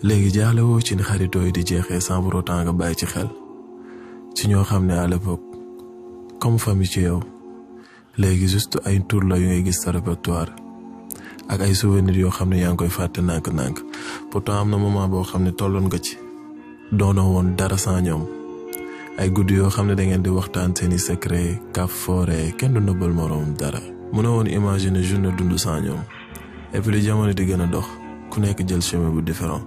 léegi jaaxle woo ci ni xaritoo yi di jeexee sans pour autant nga bàyyi ci xel ci ñoo xam ne à l'époque comme famille ci yow léegi juste ay tur la yu ngay gis sa répertoire ak ay souvenirs yoo xam ne yaa ngi koy fàtte nànk-nànk pourtant am na moment boo xam ne tolloon nga ci doonoo woon dara sans ñoom ay guddi yoo xam ne da ngeen di waxtaan seeni secret kaf foore kenn du nëbbal moroom dara mu ne woon imaginer journée dund sans ñoom et puis li jamono di gën a dox ku nekk jël chemin bu différent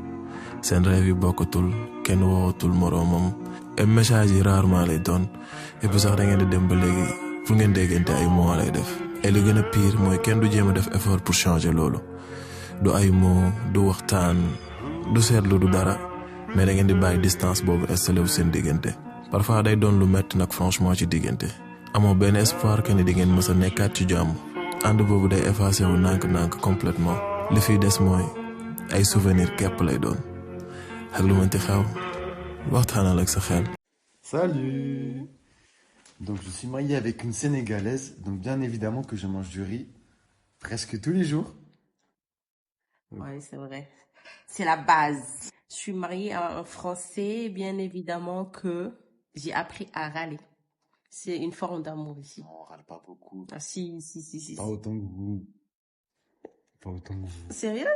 seen rêve yi bokkatul kenn woowatul moroomam et message yi rarement lay doon et puis sax da ngeen di dem ba léegi fu ngeen déggante ay mots lay def et li gën a pire mooy kenn du jéem a def effort pour changer loolu du ay mots du waxtaan du seetlu du dara mais da ngeen di bàyyi distance boobu installé wu seen diggante parfois day doon lu metti nag franchement ci diggante amoo benn espoir que ni di ngeen mës a nekkaat ci jàmm ànd boobu day effacé wu nànk-nànk complètement li fiy des mooy ay souvenir képp lay doon ak lu mënti xew waxtaanal ak sa xel. Salut! Donc je suis marié avec une Sénégalaise, donc bien évidemment que je mange du riz presque tous les jours. Oui, c'est vrai. C'est la base. Je suis mariée à un Français, bien évidemment que j'ai appris à râler. C'est une forme d'amour ici. Non, on râle pas beaucoup. Ah si. Pas autant que vous. Pas autant que vous. Sérieux?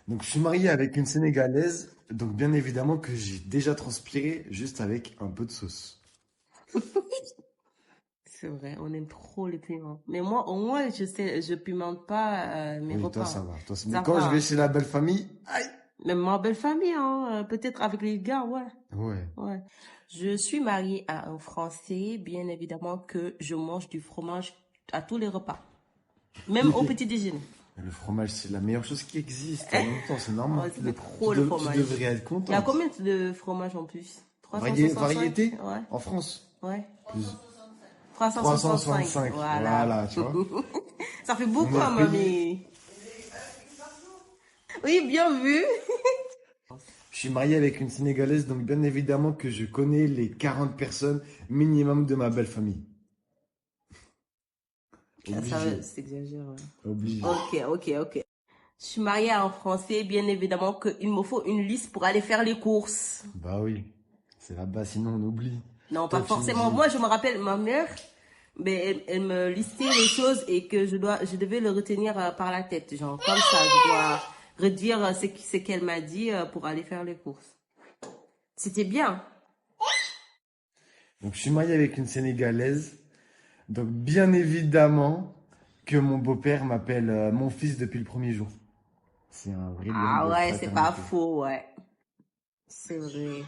Donc je suis marié avec une Sénégalaise, donc bien évidemment que j'ai déjà transpiré juste avec un peu de sauce. C'est vrai, on aime trop le piment. Mais moi, au moins, je pimente pas mes Oui, repas. toi ça va. Toi, Ça mais quand va. je vais chez la belle famille, aïe! Même ma belle famille, hein, peut-être avec les gars, ouais. Ouais. Je suis mariée à un Français, bien évidemment que je mange du fromage à tous les repas. Même au petit déjeuner. Le fromage, c'est la meilleure chose qui existe. En même temps, c'est normal. Ouais, c'est trop le fromage. Tu devrais être content. Il y a combien de fromages en plus? 365? Variété Ouais. en France. Ouais. Plus 365. Voilà, tu vois. Ça fait beaucoup, On est hein, mamie. Oui, bien vu. Je suis marié avec une Sénégalaise, donc bien évidemment que je connais les 40 personnes minimum de ma belle famille. Obligé. Ça, c'est exagéré. Obligé. Ok. Je suis mariée à un Français, bien évidemment qu'il me faut une liste pour aller faire les courses. Bah oui, c'est là-bas, sinon on oublie. Non, Toi, pas tu forcément. dis- Moi, je me rappelle, ma mère, mais elle me listait les choses et que je devais le retenir par la tête. Genre, comme ça, je dois redire ce qu'elle m'a dit pour aller faire les courses. C'était bien. Donc je suis marié avec une Sénégalaise, donc bien évidemment que mon beau-père m'appelle mon fils depuis le premier jour. C'est un vrai lien Ah de ouais, c'est pas fraternité. faux, ouais. C'est vrai.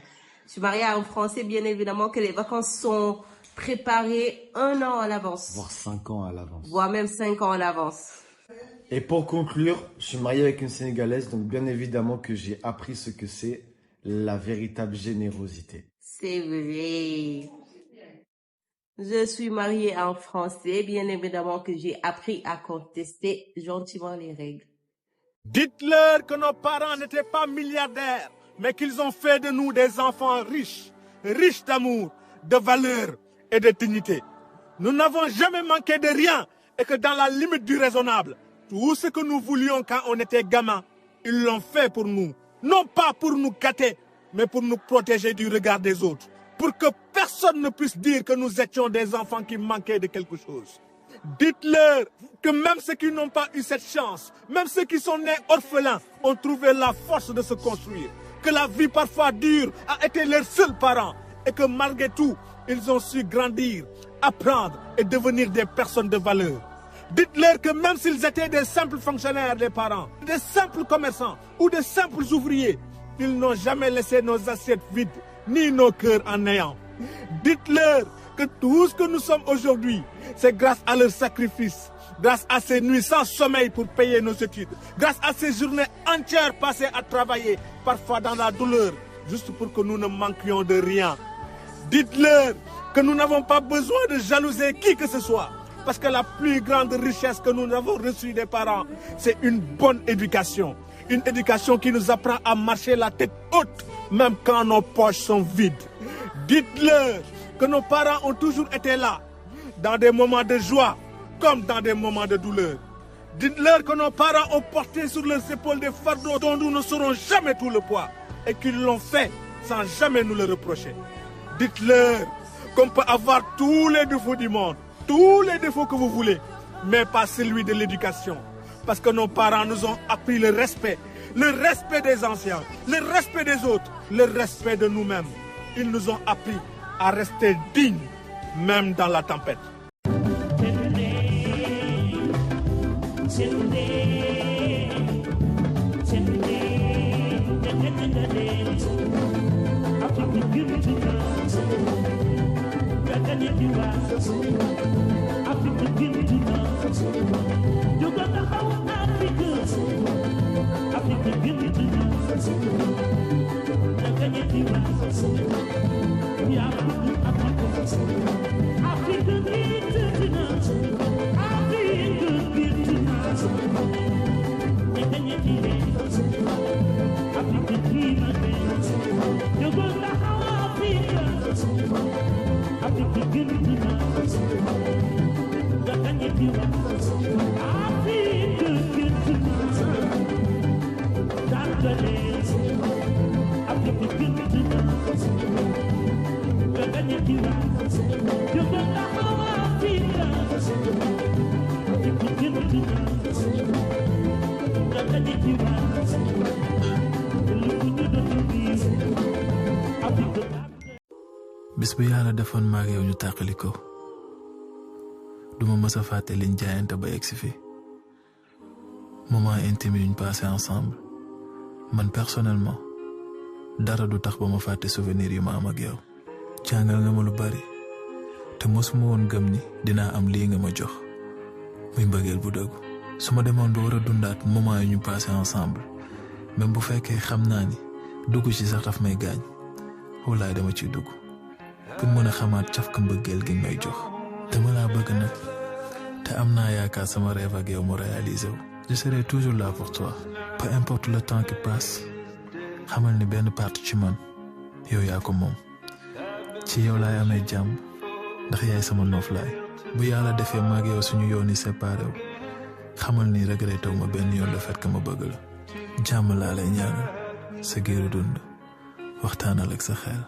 Je suis mariée à un Français, bien évidemment que les vacances sont préparées 1 an à l'avance. Voire 5 ans à l'avance. Voire même 5 ans à l'avance. Et pour conclure, je suis marié avec une Sénégalaise, donc bien évidemment que j'ai appris ce que c'est la véritable générosité. C'est vrai. Je suis mariée à un Français, bien évidemment que j'ai appris à contester gentiment les règles. Dites-leur que nos parents n'étaient pas milliardaires, mais qu'ils ont fait de nous des enfants riches, riches d'amour, de valeur et de dignité. Nous n'avons jamais manqué de rien et que dans la limite du raisonnable, tout ce que nous voulions quand on était gamin, ils l'ont fait pour nous. Non pas pour nous gâter, mais pour nous protéger du regard des autres. Pour que personne ne puisse dire que nous étions des enfants qui manquaient de quelque chose. Dites-leur que même ceux qui n'ont pas eu cette chance, même ceux qui sont nés orphelins, ont trouvé la force de se construire. Que la vie parfois dure a été leurs seuls parents et que malgré tout, ils ont su grandir, apprendre et devenir des personnes de valeur. Dites-leur que même s'ils étaient des simples fonctionnaires, les parents, des simples commerçants ou des simples ouvriers, ils n'ont jamais laissé nos assiettes vides, ni nos cœurs en néant. Dites-leur que tout ce que nous sommes aujourd'hui, c'est grâce à leur sacrifice, grâce à ces nuits sans sommeil pour payer nos études, grâce à ces journées entières passées à travailler, parfois dans la douleur, juste pour que nous ne manquions de rien. Dites-leur que nous n'avons pas besoin de jalouser qui que ce soit, parce que la plus grande richesse que nous avons reçue des parents, c'est une bonne éducation. Une éducation qui nous apprend à marcher la tête haute, même quand nos poches sont vides. Dites-leur que nos parents ont toujours été là, dans des moments de joie comme dans des moments de douleur. Dites-leur que nos parents ont porté sur leurs épaules des fardeaux dont nous ne saurons jamais tout le poids et qu'ils l'ont fait sans jamais nous le reprocher. Dites-leur qu'on peut avoir tous les défauts du monde, tous les défauts que vous voulez, mais pas celui de l'éducation. Parce que nos parents nous ont appris le respect des anciens, le respect des autres, le respect de nous-mêmes. Ils nous ont appris à rester dignes, même dans la tempête. bis bu yàlla defoon maag yow ñu tàqali ko duma mës a fàtte liñ jaayante ba yegsi fi moment intime yuñ passé ensemble man personnellement dara du tax ba ma fàtte souvenir yu ma am ak yow jàngal nga ma lu bari te mosuma woon gëm ni dinaa am lii nga ma jox muy mbëggeel bu dëggu su ma demoon ba war a dundaat moment yu ñu passé ensemble même bu fekkee xam naa ni dugg ci sax daf may gaañ walaay dama ciy dugg pour mën a xamaat cafka mbëggeel gi may jox dama laa bëgg nag te am naa yaakaar sama rêve ak yow mu réalisé wu. Je serai toujours là pour toi peu importe le temps qui passe xamal ni benn partie ci man yow yaa ko moom ci yow laay amee jàmm ndax yaay sama noflaay bu yàlla defee maag yow suñu yoon yi séparé wu xamal ni regretté wu ma benn yoon le fait que ma bëgg la jàmm laa lay ñaanal sa giiru dund waxtaanal ak sa xel.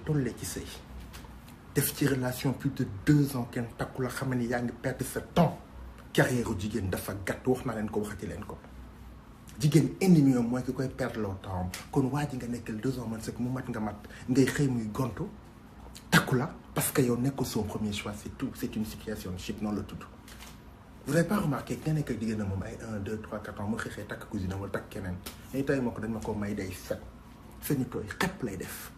tollee ci sëy def ci relation plus de 2 ans kenn takku la xam ne yaa ngi perdre sa temps carrière jigéen dafa gàtt wax naa leen ko waxati leen ko jigéen ennemi mooy ki koy perdre loo temps kon waa ji nga nekkal 2 ans man c'est que mu mat nga mat ngay xëy muy gontu takku la parce que yow nekkul son premier choix c'est tout c'est une situation chic noonu la tudd. Vous n'avez pas remarqué que nga nekk ak jigéen moom ay 1 2 3 4 ans mu xëy takk cousine wala takk keneen mais tey moo ko dañ ma ko may day fet feñu tooy xepp lay def.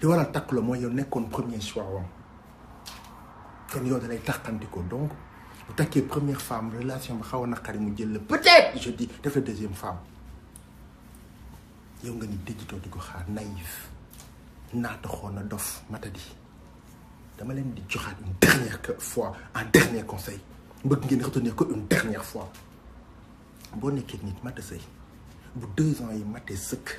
li waral takk la mooy yow nekkoon premier choix wam kon yow da lay taxanti ko donc bu takkee première femme relation ba xaw a naqari mu jël la peut-être je dis def la deuxième femme yow nga ni déjitoo di ko xaar naïf naata xoon na dof matadi dama leen di joxaat une dernière fois un dernier conseil bëgg ngeen retenir ko une dernière fois boo nekkee nit mata sëy bu 2 ans yi matee sëkk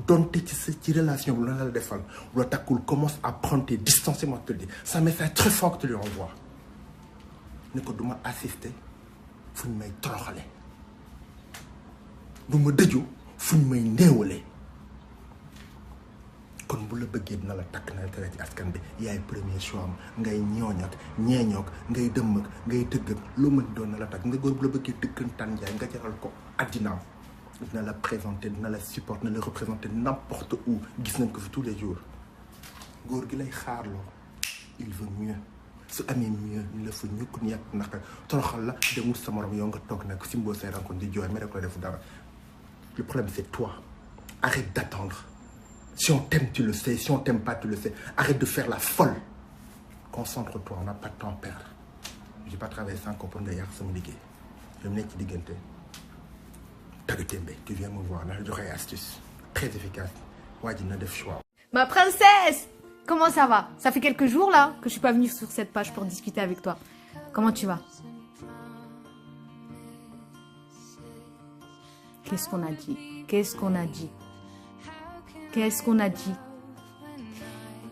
donte ci relation bu la defal bu la takkul commence à prendre tes distances moi te le dis c'est un message très fort que tu lui envoies ne ko duma assister fu ñu may toroxale du ma dëju fu ñu may néewale kon bu la bëggee dina la takk na tere ci askan bi yaay premier choix am ngay ñooñ ak ñeeñoog ngay dëmm ak ngay tëgg ak loo mën doon na la takk nga góor bu la bëggee dëkkantaan jaay nga jaral ko addinaam dina la présenter dina la supporter dina la représenter n'importe où gis nañ ko fi tous les jours góor gi lay xaarloo il veut mieux su amee mieux ni la fa ñukk ni yàq naka toroxal la dem wut sa morom yow nga toog nag si mboo say rencontre di jooy mais rek la def dara le problème c'est toi arrête d'attendre si on t'aime tu le sais si on t'aime pas tu le sais arrête de faire la folle concentre-toi on n'a pas de temps à perdre j'ai pas travaillé sans comprendre nga yàq sama liggéey yow nekk ci diggante tu viens me voir, là, j'aurai astuce très efficace. Ouais, dina def choix. Ma princesse, Comment ça va? Ça fait quelques jours là que je suis pas venue sur cette page pour discuter avec toi. Comment tu vas? Qu'est-ce qu'on a dit? Qu'est-ce qu'on a dit? Qu'est-ce qu'on a dit?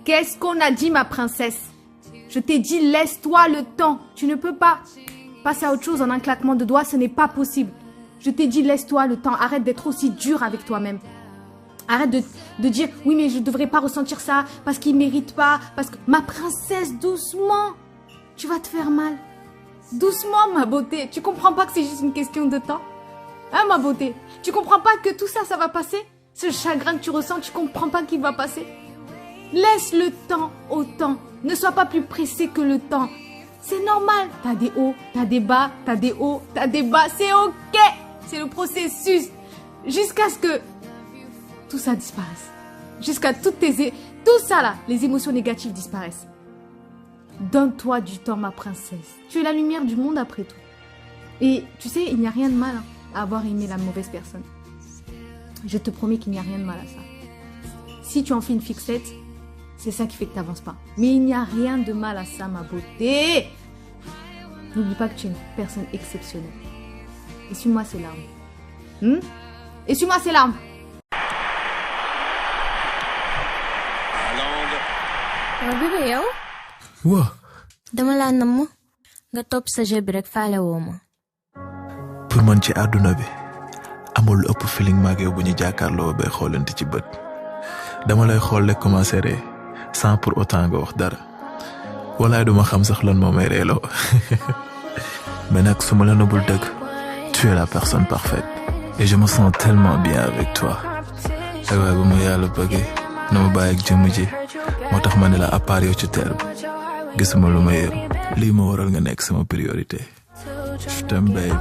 Qu'est-ce qu'on a dit, ma princesse? Je t'ai dit, laisse-toi le temps. Tu ne peux pas passer à autre chose en un claquement de doigts, ce n'est pas possible. Je t'ai dit, laisse-toi le temps. Arrête d'être aussi dur avec toi-même. Arrête de dire, oui, mais je ne devrais pas ressentir ça parce qu'il ne mérite pas. Parce que, ma princesse, doucement. Tu vas te faire mal. Doucement, ma beauté. Tu comprends pas que c'est juste une question de temps? Hein, ma beauté? Tu comprends pas que tout ça, ça va passer? Ce chagrin que tu ressens, tu comprends pas qu'il va passer? Laisse le temps au temps. Ne sois pas plus pressé que le temps. C'est normal. T'as des hauts, t'as des bas, t'as des hauts, t'as des bas. C'est ok. C'est le processus. Jusqu'à ce que tout ça disparaisse. Jusqu'à tout ça là, les émotions négatives disparaissent. Donne-toi du temps, ma princesse. Tu es la lumière du monde après tout. Et tu sais, il n'y a rien de mal à avoir aimé la mauvaise personne. Je te promets qu'il n'y a rien de mal à ça. Si tu en fais une fixette, c'est ça qui fait que tu n'avances pas. Mais il n'y a rien de mal à ça, ma beauté. N'oublie pas que tu es une personne exceptionnelle. Essuie-moi ces larmes. Essuie-moi ces larmes. Bébé yow. Waa. Dama laa namm nga topp sa jeu bi rek faale woo ma. Pour man ci àdduna bi amul lu ëpp feeling maag yow bu ñu jàkkaarloo bay xoolante ci bët. Dama lay xool rek commencé ree sans pour autant nga wax dara. Walaay duma xam sax lan moo may reeloo. Mais nag su ma la nëbbul dëgg, tu es la personne parfaite. Et je me sens tellement bien avec toi. Ay waay bu ma yàlla bëggee na ma bàyyi ak jëmm ji. moo tax ma ne la à part yow ci terre bi gisuma lu ma yëm lii ma waral nga nekk sama priorité. Je t'aime, babe.